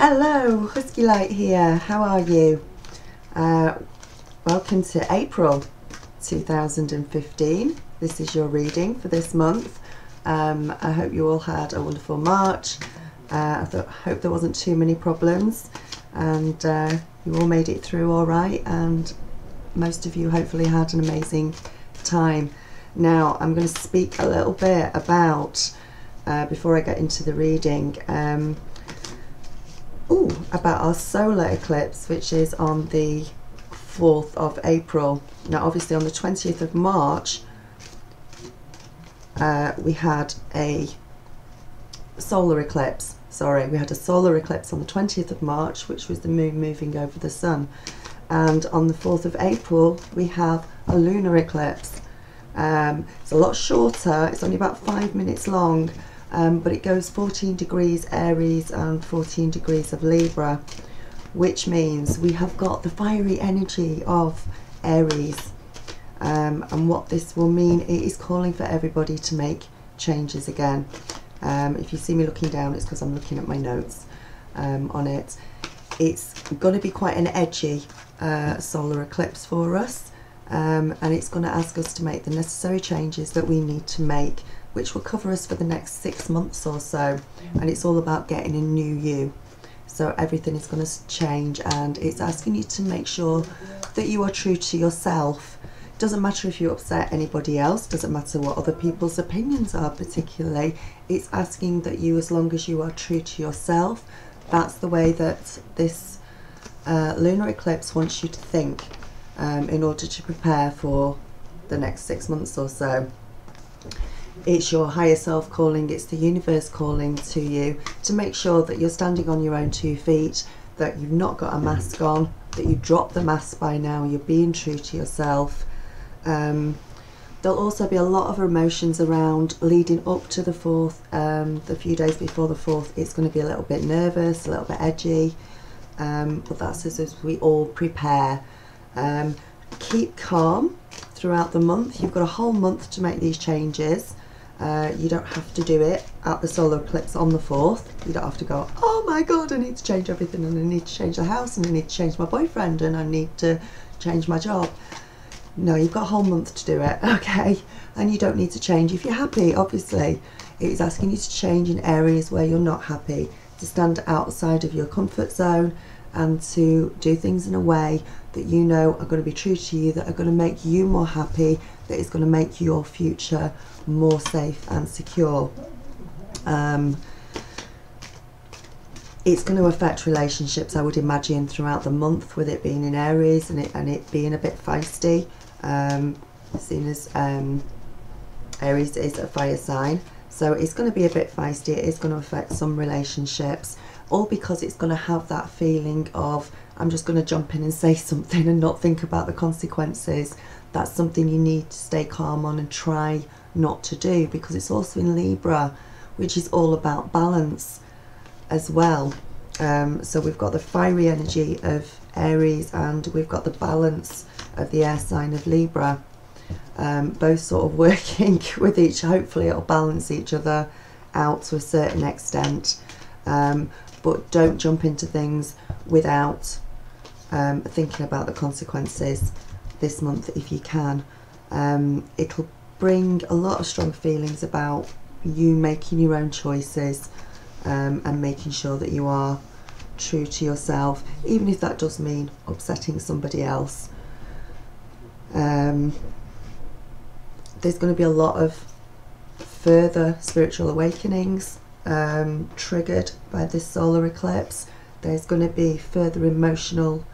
Hello, Husky Light here. How are you? Welcome to April 2015. This is your reading for this month. I hope you all had a wonderful March. I hope there wasn't too many problems, and you all made it through all right, and most of you hopefully had an amazing time. Now I'm going to speak a little bit about, before I get into the reading, about our solar eclipse, which is on the 4th of April. Now obviously on the 20th of March we had a solar eclipse. We had a solar eclipse on the 20th of March, which was the moon moving over the sun, and on the 4th of April we have a lunar eclipse. It's a lot shorter, it's only about 5 minutes long, but it goes 14 degrees Aries and 14 degrees of Libra, which means we have got the fiery energy of Aries. And what this will mean, it is calling for everybody to make changes again. If you see me looking down, it's because I'm looking at my notes on it. It's going to be quite an edgy solar eclipse for us, and it's going to ask us to make the necessary changes that we need to make, which will cover us for the next 6 months or so. And it's all about getting a new you. So everything is going to change, and it's asking you to make sure that you are true to yourself. It doesn't matter if you upset anybody else, doesn't matter what other people's opinions are particularly. It's asking that you, as long as you are true to yourself, that's the way that this lunar eclipse wants you to think, in order to prepare for the next 6 months or so. It's your higher self calling, it's the universe calling to you to make sure that you're standing on your own 2 feet, that you've not got a mask on, that you've dropped the mask by now, you're being true to yourself. There'll also be a lot of emotions around leading up to the 4th, the few days before the 4th. It's going to be a little bit nervous, a little bit edgy, but that's as we all prepare. Keep calm throughout the month. You've got a whole month to make these changes. You don't have to do it at the solar eclipse on the 4th. You don't have to go, oh my god, I need to change everything, and I need to change the house, and I need to change my boyfriend, and I need to change my job. No, you've got a whole month to do it, okay? And you don't need to change if you're happy, obviously. It's asking you to change in areas where you're not happy, to stand outside of your comfort zone, and to do things in a way that you know are going to be true to you, that are going to make you more happy, that is going to make your future more safe and secure. It's going to affect relationships, I would imagine, throughout the month, with it being in Aries and it being a bit feisty, seeing as Aries is a fire sign. So it's going to be a bit feisty. It is going to affect some relationships, all because it's going to have that feeling of, I'm just going to jump in and say something and not think about the consequences. That's something you need to stay calm on and try not to do, because it's also in Libra, which is all about balance as well. So we've got the fiery energy of Aries, and we've got the balance of the air sign of Libra, both sort of working with each. Hopefully it'll balance each other out to a certain extent, but don't jump into things without thinking about the consequences this month if you can. It'll bring a lot of strong feelings about you making your own choices, and making sure that you are true to yourself, even if that does mean upsetting somebody else. There's going to be a lot of further spiritual awakenings triggered by this solar eclipse. There's going to be further emotional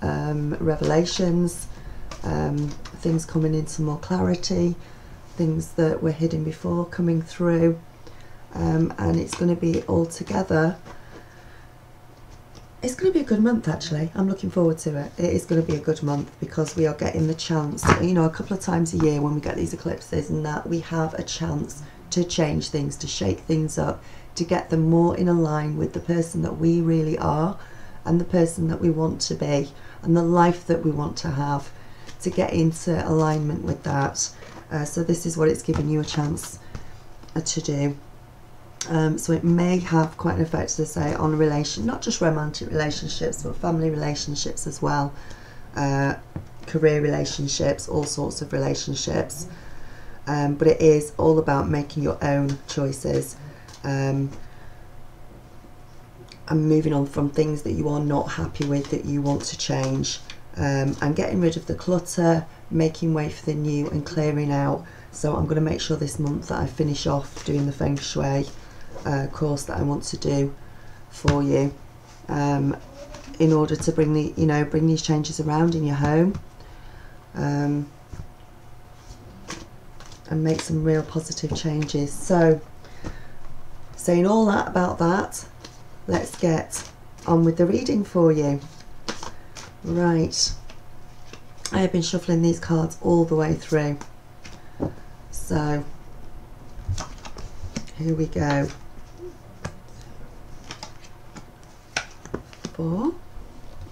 revelations, things coming into more clarity, things that were hidden before coming through, and it's going to be all together. It's going to be a good month, actually. I'm looking forward to it. It is going to be a good month because we are getting the chance, you know, a couple of times a year when we get these eclipses, and that we have a chance to change things, to shake things up, to get them more in line with the person that we really are, and the person that we want to be, and the life that we want to have, to get into alignment with that. So this is what it's giving you a chance to do. So it may have quite an effect, as I say, on not just romantic relationships, but family relationships as well, career relationships, all sorts of relationships. But it is all about making your own choices, and moving on from things that you are not happy with, that you want to change, and getting rid of the clutter, making way for the new, and clearing out. So I'm going to make sure this month that I finish off doing the Feng Shui course that I want to do for you, in order to bring these changes around in your home, and make some real positive changes. So, saying all that about that, let's get on with the reading for you. Right, I have been shuffling these cards all the way through, so here we go. 4,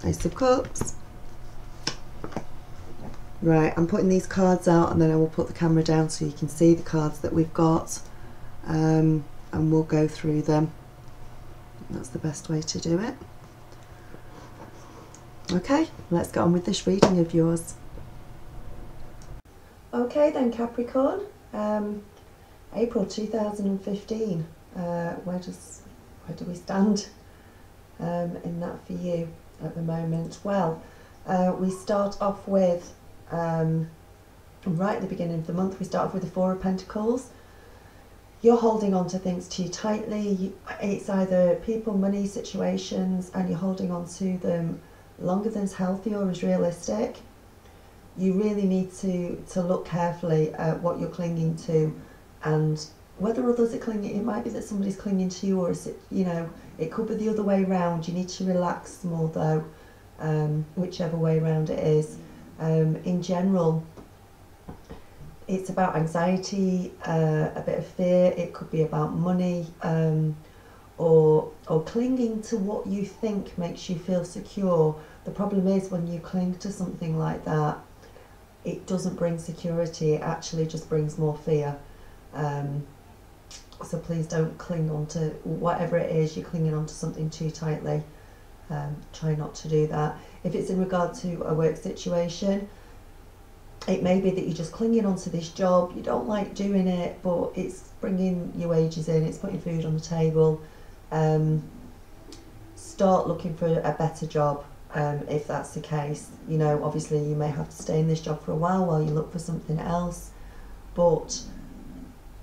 Ace of Cups. Right, I'm putting these cards out, and then I will put the camera down so you can see the cards that we've got, and we'll go through them. That's the best way to do it. Okay, let's get on with this reading of yours. Okay then, Capricorn, April 2015, where do we stand in that for you at the moment? Well, we start off with, right at the beginning of the month, we start off with the Four of Pentacles. You're holding on to things too tightly. It's either people, money, situations, and you're holding on to them longer than is healthy or is realistic. You really need to look carefully at what you're clinging to, and whether others are clinging. It might be that somebody's clinging to you, or is it, it could be the other way around. You need to relax more though, whichever way around it is. In general, it's about anxiety, a bit of fear. It could be about money, or clinging to what you think makes you feel secure. The problem is, when you cling to something like that, it doesn't bring security. It actually just brings more fear. So please don't cling on to whatever it is you're clinging on to something too tightly. Try not to do that. If it's in regard to a work situation, it may be that you're just clinging onto this job. You don't like doing it, but it's bringing your wages in, it's putting food on the table. Start looking for a better job, if that's the case. Obviously you may have to stay in this job for a while you look for something else, but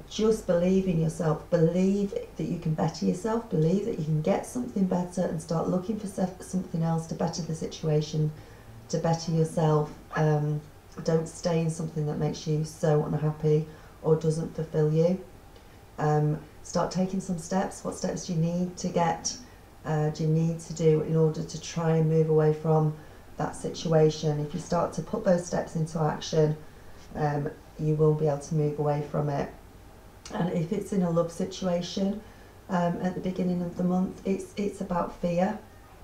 just believe in yourself. Believe that you can better yourself. Believe that you can get something better, and start looking for something else to better the situation, to better yourself. Don't stay in something that makes you so unhappy or doesn't fulfill you. Start taking some steps. What steps do you need to do in order to try and move away from that situation? If you start to put those steps into action, you will be able to move away from it. And if it's in a love situation, at the beginning of the month, it's about fear.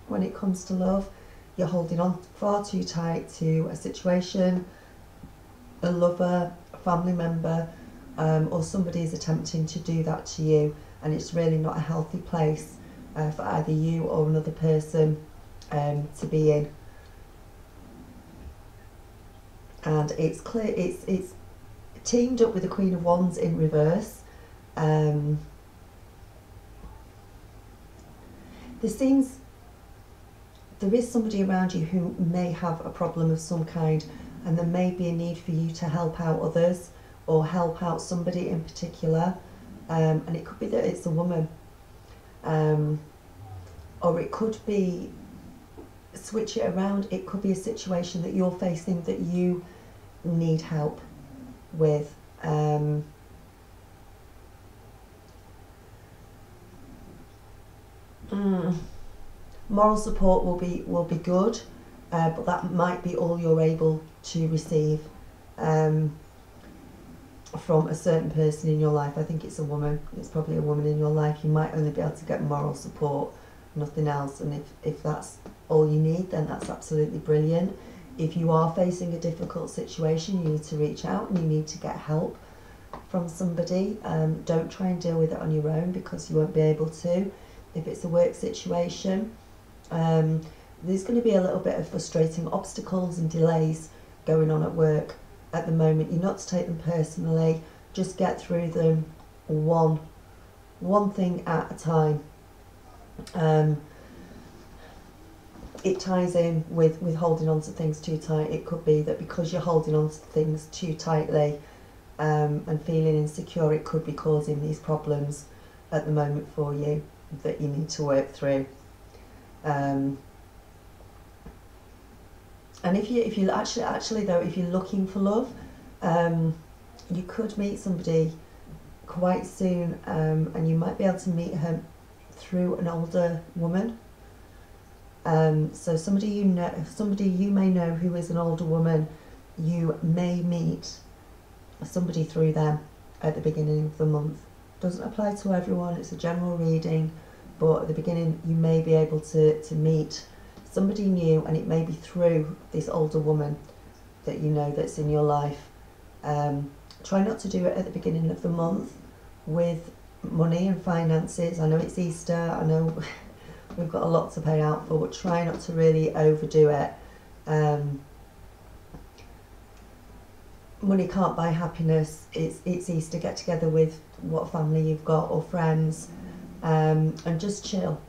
When it comes to love, you're holding on far too tight to a situation, a lover, a family member, or somebody is attempting to do that to you, and it's really not a healthy place for either you or another person to be in. And it's clear, it's teamed up with the Queen of Wands in reverse. There is somebody around you who may have a problem of some kind, and there may be a need for you to help out others, or help out somebody in particular, and it could be that it's a woman, or it could be, switch it around, it could be a situation that you're facing that you need help with. Moral support will be good, but that might be all you're able to receive from a certain person in your life. I think it's a woman. It's probably a woman in your life. You might only be able to get moral support, nothing else. And if that's all you need, then that's absolutely brilliant. If you are facing a difficult situation, you need to reach out and you need to get help. from somebody. Don't try and deal with it on your own, because you won't be able to. If it's a work situation, there's going to be a little bit of frustrating obstacles and delays going on at work at the moment. You're not to take them personally, just get through them one thing at a time. It ties in with holding on to things too tight. It could be that because you're holding on to things too tightly and feeling insecure, it could be causing these problems at the moment for you that you need to work through. And if you actually though, if you're looking for love, you could meet somebody quite soon, and you might be able to meet her through an older woman. So somebody you may know who is an older woman, you may meet somebody through them at the beginning of the month. Doesn't apply to everyone, it's a general reading, but at the beginning you may be able to meet somebody new, and it may be through this older woman that you know that's in your life. Try not to do it at the beginning of the month with money and finances. I know it's Easter, I know we've got a lot to pay out for, but try not to really overdo it. Money can't buy happiness. It's Easter, get together with what family you've got or friends, and just chill.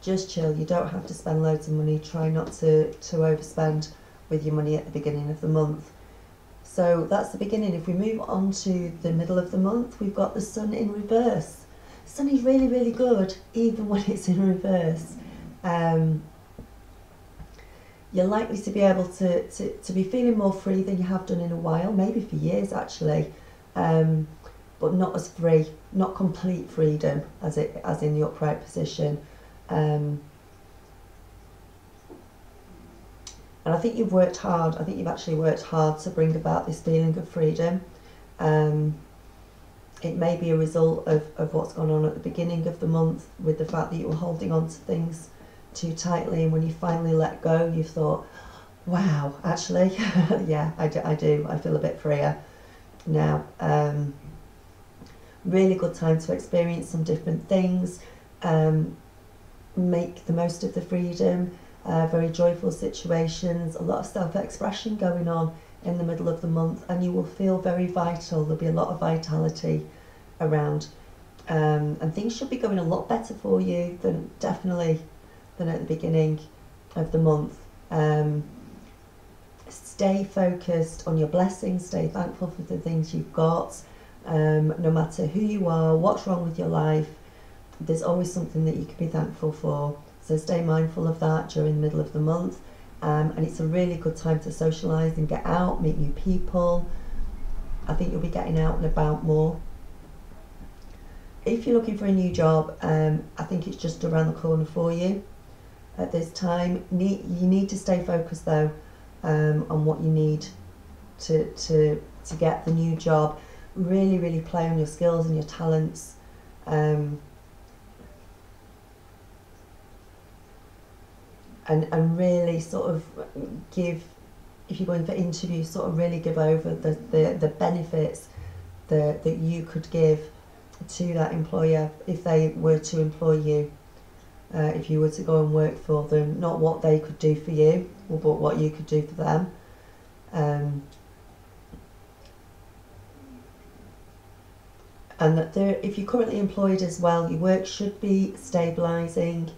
Just chill. You don't have to spend loads of money. Try not to overspend with your money at the beginning of the month. So that's the beginning. If we move on to the middle of the month, we've got the Sun in reverse. Sun is really, really good, even when it's in reverse. You're likely to be able to be feeling more free than you have done in a while, maybe for years actually, but not as free, not complete freedom as in the upright position. And I think you've worked hard. I think you've actually worked hard to bring about this feeling of freedom. It may be a result of what's gone on at the beginning of the month, with the fact that you were holding on to things too tightly, and when you finally let go, you thought, wow, actually, yeah, I do. I feel a bit freer now. Really good time to experience some different things, make the most of the freedom, very joyful situations, a lot of self-expression going on in the middle of the month, and you will feel very vital. There'll be a lot of vitality around, and things should be going a lot better for you than at the beginning of the month. Stay focused on your blessings, stay thankful for the things you've got, no matter who you are, what's wrong with your life, there's always something that you can be thankful for. So stay mindful of that during the middle of the month. And it's a really good time to socialise and get out, meet new people. I think you'll be getting out and about more. If you're looking for a new job, I think it's just around the corner for you at this time. You need to stay focused though, on what you need to get the new job. Really, really play on your skills and your talents. And really sort of give, if you're going for interviews, sort of really give over the benefits that you could give to that employer if they were to employ you, if you were to go and work for them. Not what they could do for you, but what you could do for them. And that if you're currently employed as well, your work should be stabilising.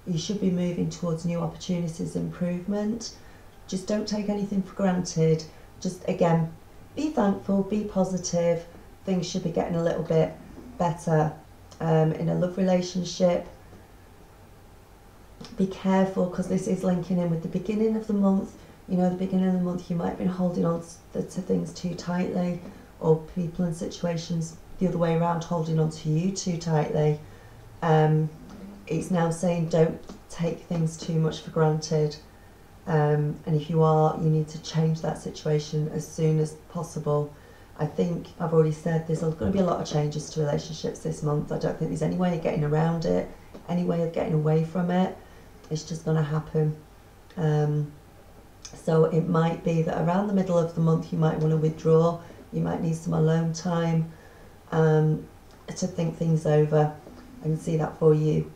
You should be moving towards new opportunities, improvement. Just don't take anything for granted. Just, again, be thankful, be positive. Things should be getting a little bit better. In a love relationship, be careful, because this is linking in with the beginning of the month. You know, the beginning of the month you might have been holding on to things too tightly, or people and situations the other way around holding on to you too tightly. It's now saying don't take things too much for granted, and if you are, you need to change that situation as soon as possible. I think I've already said there's going to be a lot of changes to relationships this month. I don't think there's any way of getting around it, any way of getting away from it. It's just going to happen. So it might be that around the middle of the month you might want to withdraw. You might need some alone time to think things over. I can see that for you.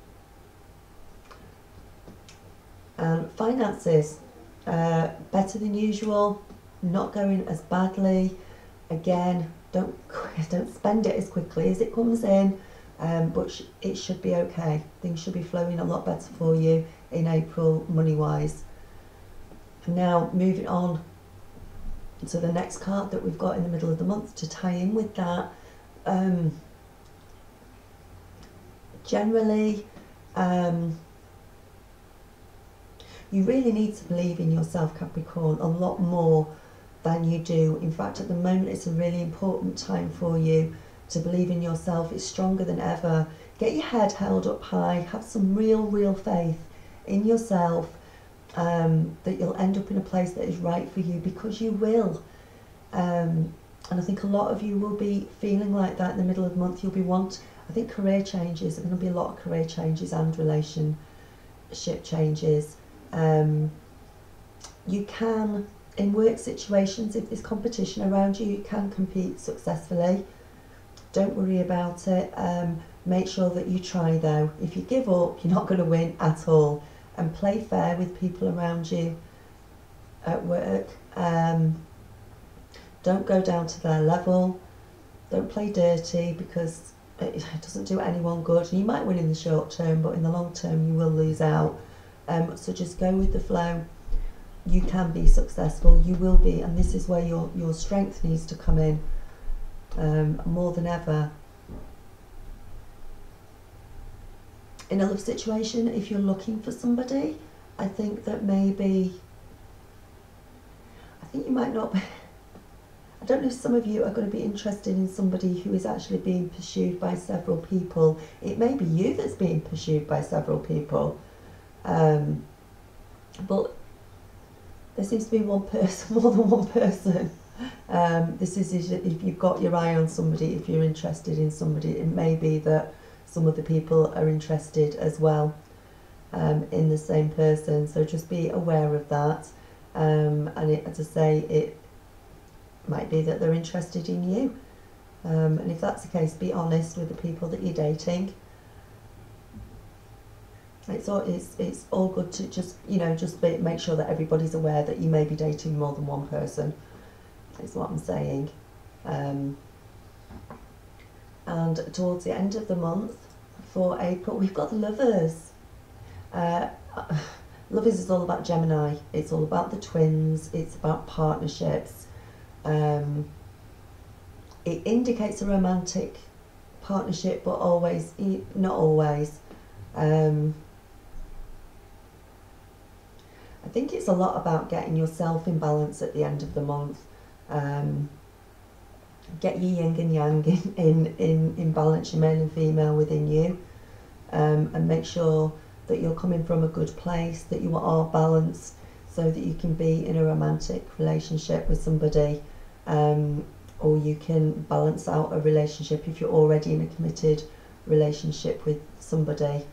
Finances, better than usual, not going as badly. Again, don't spend it as quickly as it comes in, but it should be okay. Things should be flowing a lot better for you in April, money-wise. Now, moving on to the next card that we've got in the middle of the month to tie in with that. Generally, you really need to believe in yourself, Capricorn, a lot more than you do. In fact, at the moment, it's a really important time for you to believe in yourself. It's stronger than ever. Get your head held up high. Have some real faith in yourself, that you'll end up in a place that is right for you, because you will. And I think a lot of you will be feeling like that in the middle of the month. You'll be I think career changes, there are going to be a lot of career changes and relationship changes. You can, in work situations, if there's competition around you, you can compete successfully. Don't worry about it. Make sure that you try though. If you give up, you're not going to win at all. And play fair with people around you at work. Don't go down to their level. Don't play dirty, because it doesn't do anyone good. You might win in the short term, but in the long term you will lose out. So just go with the flow. You can be successful, you will be, and this is where your strength needs to come in more than ever. In a love situation, if you're looking for somebody, I think that maybe, you might not be, I don't know if some of you are going to be interested in somebody who is actually being pursued by several people. It may be you that's being pursued by several people. But there seems to be one person, more than one person. This is if you've got your eye on somebody, if you're interested in somebody, it may be that some other people are interested as well in the same person. So just be aware of that. And as I say, it might be that they're interested in you. And if that's the case, be honest with the people that you're dating. It's all good to just make sure that everybody's aware that you may be dating more than one person, is what I'm saying. And towards the end of the month, for April, we've got the Lovers. Lovers is all about Gemini. It's all about the twins. It's about partnerships. It indicates a romantic partnership, but not always. I think it's a lot about getting yourself in balance at the end of the month. Get your yin and yang in balance, your male and female within you, and make sure that you're coming from a good place, that you are balanced, so that you can be in a romantic relationship with somebody, or you can balance out a relationship if you're already in a committed relationship with somebody.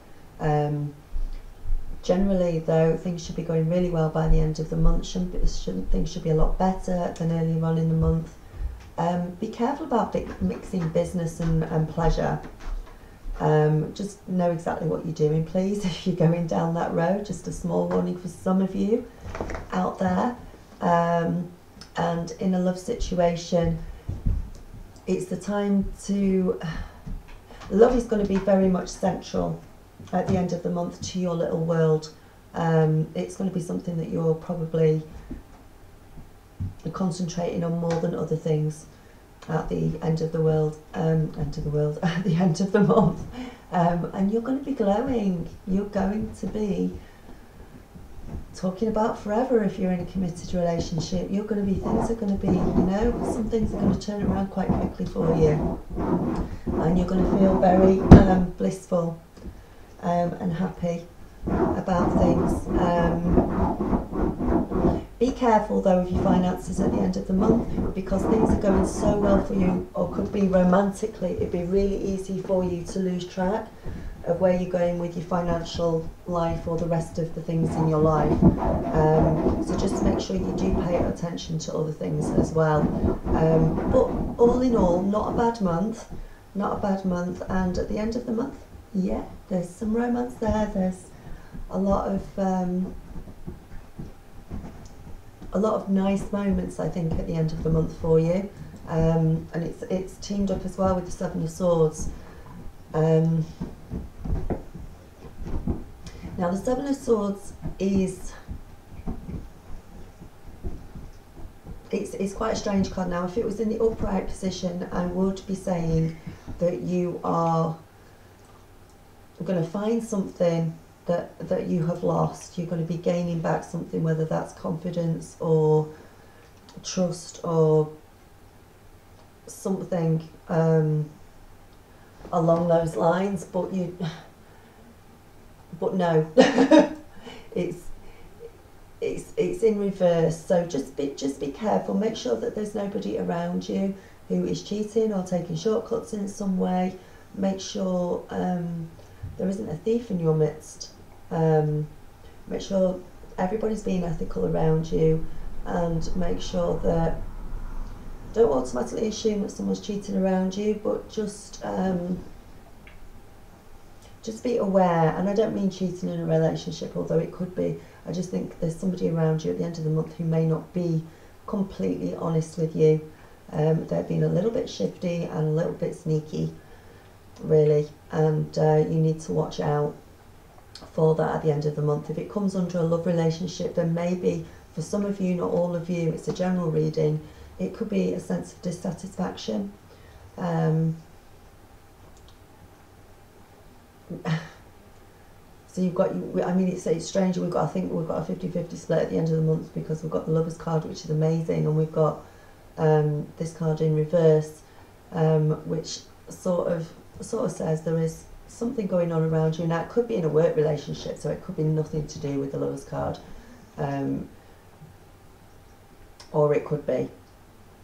Generally though, things should be going really well by the end of the month. Things should be a lot better than earlier on in the month. Be careful about mixing business and pleasure. Just know exactly what you're doing, please, if you're going down that road. Just a small warning for some of you out there. And in a love situation, it's the time to... Love is going to be very much central at the end of the month to your little world. It's going to be something that you're probably concentrating on more than other things at the end of the world, at the end of the month. And you're going to be glowing. You're going to be talking about forever if you're in a committed relationship. Things are going to be, some things are going to turn around quite quickly for you. And you're going to feel very blissful and happy about things. Be careful though with your finances at the end of the month, because things are going so well for you, or could be romantically. It'd be really easy for you to lose track of where you're going with your financial life or the rest of the things in your life. So just make sure you do pay attention to other things as well. But all in all, not a bad month, not a bad month. And at the end of the month, yeah, there's some romance there. There's a lot of nice moments, I think, at the end of the month for you. And it's teamed up as well with the Seven of Swords. Now the Seven of Swords is, it's quite a strange card. Now if it was in the upright position, I would be saying that you are going to find something that you have lost. You're going to be gaining back something, whether that's confidence or trust or something along those lines. But no, it's in reverse. So just be careful. Make sure that there's nobody around you who is cheating or taking shortcuts in some way. Make sure there isn't a thief in your midst. Make sure everybody's being ethical around you, and make sure that, don't automatically assume that someone's cheating around you, but just be aware. And I don't mean cheating in a relationship, although it could be. I just think there's somebody around you at the end of the month who may not be completely honest with you. They're being a little bit shifty and a little bit sneaky, really, and you need to watch out for that at the end of the month. If it comes under a love relationship, then maybe for some of you, not all of you, it's a general reading, it could be a sense of dissatisfaction. So you've got, I mean, it's strange, I think we've got a 50-50 split at the end of the month, because we've got the Lovers card, which is amazing, and we've got this card in reverse, which sort of says there is something going on around you. Now it could be in a work relationship, so it could be nothing to do with the Lovers card, or it could be,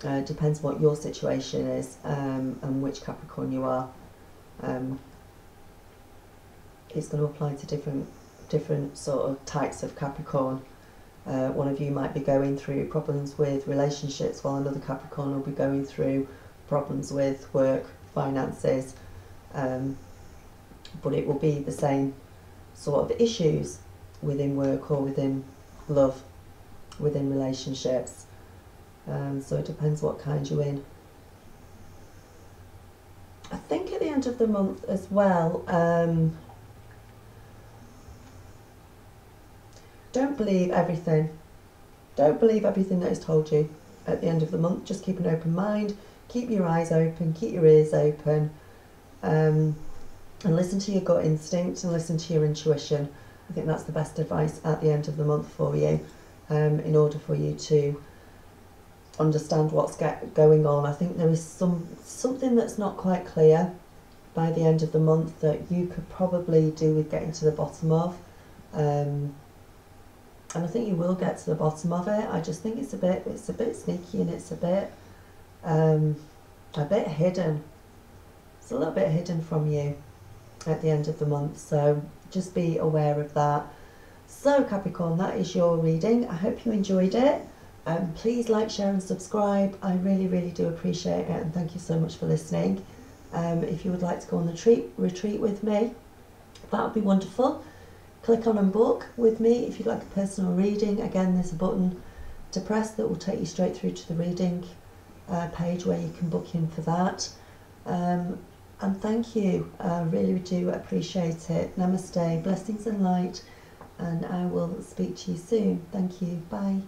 depends what your situation is, and which Capricorn you are. It's going to apply to different sort of types of Capricorn. One of you might be going through problems with relationships, while another Capricorn will be going through problems with work, finances, but it will be the same sort of issues within work or within love, within relationships. So it depends what kind you're in. I think at the end of the month as well, don't believe everything. Don't believe everything that is told you at the end of the month. Just keep an open mind, keep your eyes open, keep your ears open, and listen to your gut instinct and listen to your intuition. I think that's the best advice at the end of the month for you, in order for you to understand what's going on. I think there is something that's not quite clear by the end of the month that you could probably do with getting to the bottom of. And I think you will get to the bottom of it. I just think it's a bit sneaky, and it's a bit hidden. It's a little bit hidden from you at the end of the month, so just be aware of that. So Capricorn, that is your reading. I hope you enjoyed it. Please like, share and subscribe. I really do appreciate it, and thank you so much for listening. If you would like to go on the retreat with me, that would be wonderful. Click on and book with me if you'd like a personal reading. Again, there's a button to press that will take you straight through to the reading page where you can book in for that. And thank you. I really do appreciate it. Namaste, blessings and light, and I will speak to you soon. Thank you. Bye.